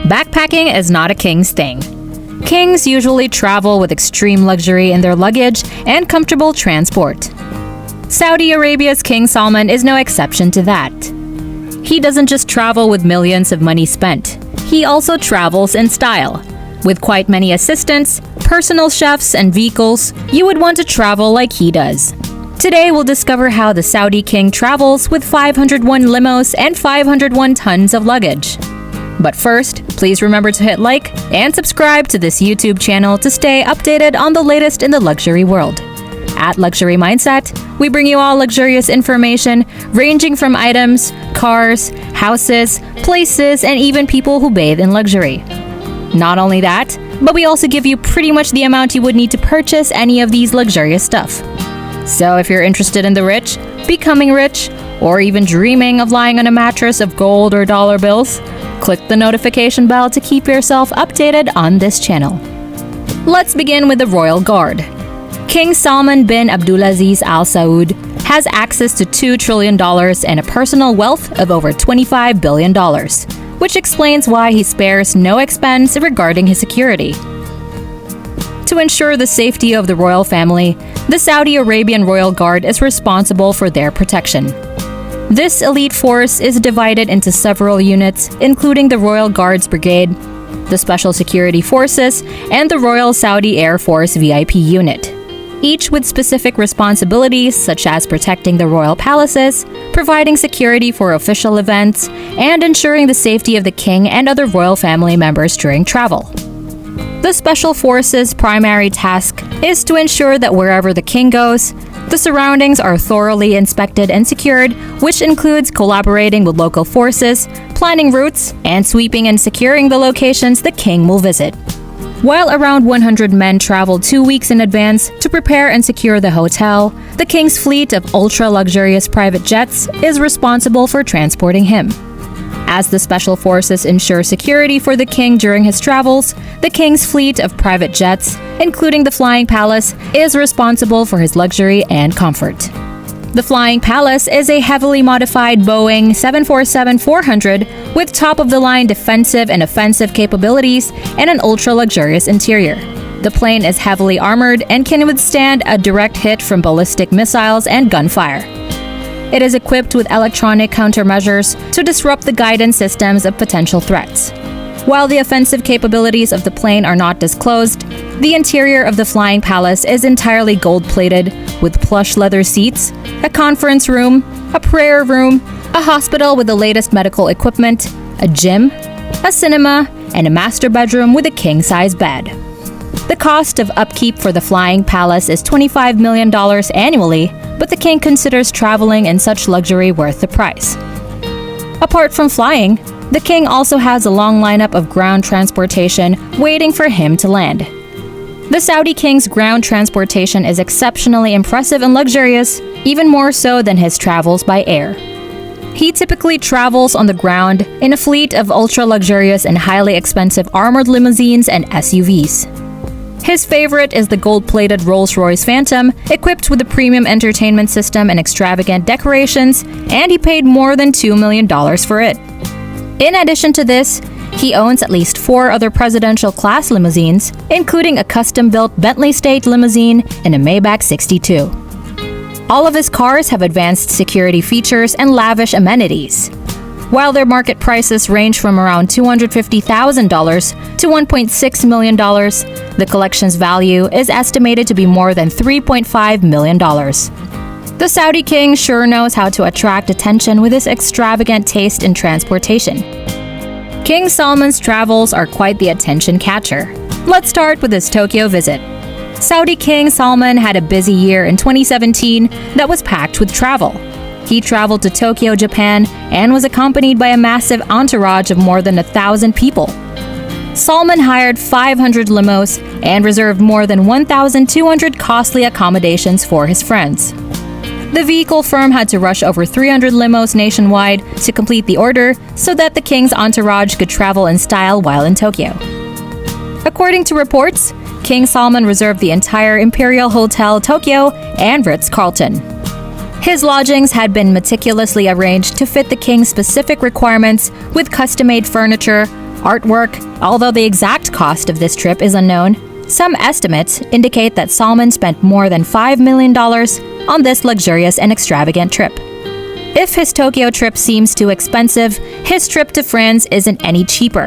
Backpacking is not a king's thing. Kings usually travel with extreme luxury in their luggage and comfortable transport. Saudi Arabia's King Salman is no exception to that. He doesn't just travel with millions of money spent. He also travels in style. With quite many assistants, personal chefs, and vehicles, you would want to travel like he does. Today, we'll discover how the Saudi king travels with 501 limos and 501 tons of luggage. But first, please remember to hit like and subscribe to this YouTube channel to stay updated on the latest in the luxury world. At Luxury Mindset, we bring you all luxurious information ranging from items, cars, houses, places, and even people who bathe in luxury. Not only that, but we also give you pretty much the amount you would need to purchase any of these luxurious stuff. So if you're interested in the rich, becoming rich, or even dreaming of lying on a mattress of gold or dollar bills, click the notification bell to keep yourself updated on this channel. Let's begin with the Royal Guard. King Salman bin Abdulaziz Al Saud has access to $2 trillion and a personal wealth of over $25 billion, which explains why he spares no expense regarding his security. To ensure the safety of the royal family, the Saudi Arabian Royal Guard is responsible for their protection. This elite force is divided into several units, including the Royal Guards Brigade, the Special Security Forces, and the Royal Saudi Air Force VIP unit, each with specific responsibilities such as protecting the royal palaces, providing security for official events, and ensuring the safety of the king and other royal family members during travel. The Special Forces' primary task is to ensure that wherever the king goes, the surroundings are thoroughly inspected and secured, which includes collaborating with local forces, planning routes, and sweeping and securing the locations the king will visit. While around 100 men travel 2 weeks in advance to prepare and secure the hotel, the king's fleet of ultra-luxurious private jets is responsible for transporting him. As the Special Forces ensure security for the king during his travels, the king's fleet of private jets, including the Flying Palace, is responsible for his luxury and comfort. The Flying Palace is a heavily modified Boeing 747-400 with top-of-the-line defensive and offensive capabilities and an ultra-luxurious interior. The plane is heavily armored and can withstand a direct hit from ballistic missiles and gunfire. It is equipped with electronic countermeasures to disrupt the guidance systems of potential threats. While the offensive capabilities of the plane are not disclosed, the interior of the Flying Palace is entirely gold-plated with plush leather seats, a conference room, a prayer room, a hospital with the latest medical equipment, a gym, a cinema, and a master bedroom with a king-size bed. The cost of upkeep for the Flying Palace is $25 million annually, but the king considers traveling in such luxury worth the price. Apart from flying, the king also has a long lineup of ground transportation waiting for him to land. The Saudi king's ground transportation is exceptionally impressive and luxurious, even more so than his travels by air. He typically travels on the ground in a fleet of ultra-luxurious and highly expensive armored limousines and SUVs. His favorite is the gold-plated Rolls-Royce Phantom, equipped with a premium entertainment system and extravagant decorations, and he paid more than $2 million for it. In addition to this, he owns at least 4 other presidential-class limousines, including a custom-built Bentley State limousine and a Maybach 62. All of his cars have advanced security features and lavish amenities. While their market prices range from around $250,000 to $1.6 million, the collection's value is estimated to be more than $3.5 million. The Saudi king sure knows how to attract attention with his extravagant taste in transportation. King Salman's travels are quite the attention catcher. Let's start with his Tokyo visit. Saudi King Salman had a busy year in 2017 that was packed with travel. He traveled to Tokyo, Japan, and was accompanied by a massive entourage of more than 1,000 people. Salman hired 500 limos and reserved more than 1,200 costly accommodations for his friends. The vehicle firm had to rush over 300 limos nationwide to complete the order so that the king's entourage could travel in style while in Tokyo. According to reports, King Salman reserved the entire Imperial Hotel Tokyo and Ritz-Carlton. His lodgings had been meticulously arranged to fit the king's specific requirements with custom-made furniture, artwork. Although the exact cost of this trip is unknown, some estimates indicate that Salman spent more than $5 million on this luxurious and extravagant trip. If his Tokyo trip seems too expensive, his trip to France isn't any cheaper.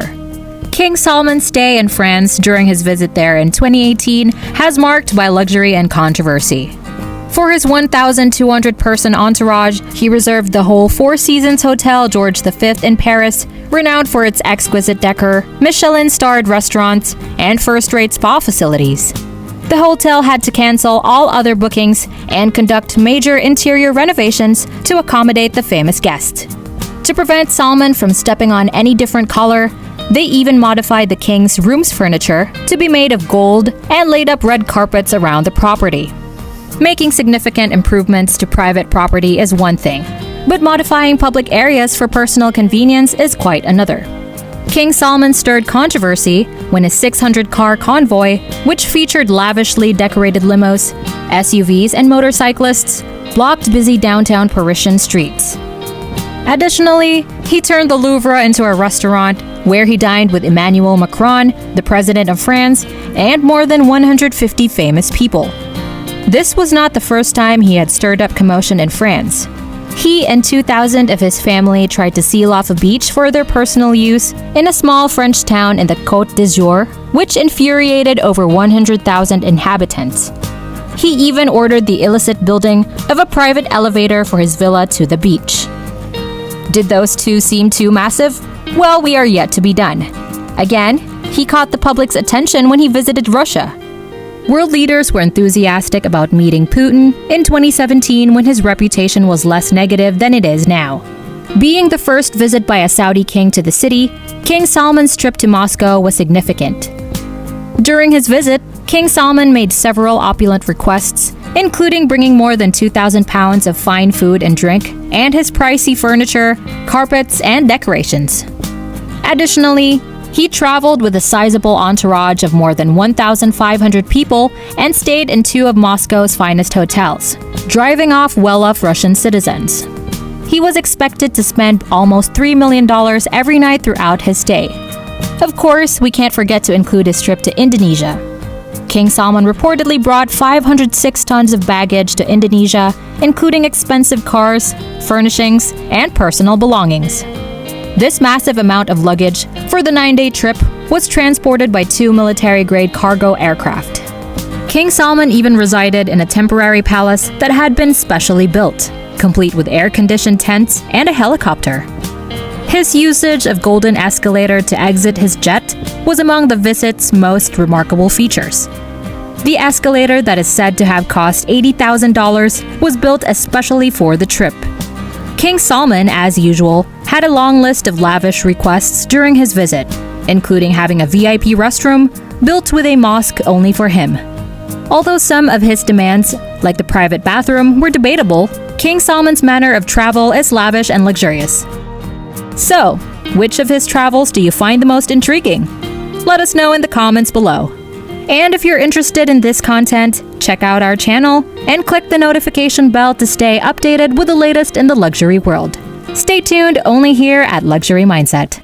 King Salman's stay in France during his visit there in 2018 has marked by luxury and controversy. For his 1,200-person entourage, he reserved the whole Four Seasons Hotel George V in Paris, renowned for its exquisite decor, Michelin-starred restaurants, and first-rate spa facilities. The hotel had to cancel all other bookings and conduct major interior renovations to accommodate the famous guest. To prevent Salman from stepping on any different color, they even modified the king's room's furniture to be made of gold and laid up red carpets around the property. Making significant improvements to private property is one thing, but modifying public areas for personal convenience is quite another. King Salman stirred controversy when his 600-car convoy, which featured lavishly decorated limos, SUVs, and motorcyclists, blocked busy downtown Parisian streets. Additionally, he turned the Louvre into a restaurant where he dined with Emmanuel Macron, the president of France, and more than 150 famous people. This was not the first time he had stirred up commotion in France. He and 2,000 of his family tried to seal off a beach for their personal use in a small French town in the Côte d'Azur, which infuriated over 100,000 inhabitants. He even ordered the illicit building of a private elevator for his villa to the beach. Did those two seem too massive? Well, we are yet to be done. Again, he caught the public's attention when he visited Russia. World leaders were enthusiastic about meeting Putin in 2017 when his reputation was less negative than it is now. Being the first visit by a Saudi king to the city, King Salman's trip to Moscow was significant. During his visit, King Salman made several opulent requests, including bringing more than 2,000 pounds of fine food and drink, and his pricey furniture, carpets, and decorations. Additionally, he traveled with a sizable entourage of more than 1,500 people and stayed in two of Moscow's finest hotels, driving off well-off Russian citizens. He was expected to spend almost $3 million every night throughout his stay. Of course, we can't forget to include his trip to Indonesia. King Salman reportedly brought 506 tons of baggage to Indonesia, including expensive cars, furnishings, and personal belongings. This massive amount of luggage for the 9-day trip was transported by two military-grade cargo aircraft. King Salman even resided in a temporary palace that had been specially built, complete with air-conditioned tents and a helicopter. His usage of golden escalator to exit his jet was among the visit's most remarkable features. The escalator that is said to have cost $80,000 was built especially for the trip. King Salman, as usual, had a long list of lavish requests during his visit, including having a VIP restroom built with a mosque only for him. Although some of his demands, like the private bathroom, were debatable, King Salman's manner of travel is lavish and luxurious. So, which of his travels do you find the most intriguing? Let us know in the comments below. And if you're interested in this content, check out our channel and click the notification bell to stay updated with the latest in the luxury world. Stay tuned only here at Luxury Mindset.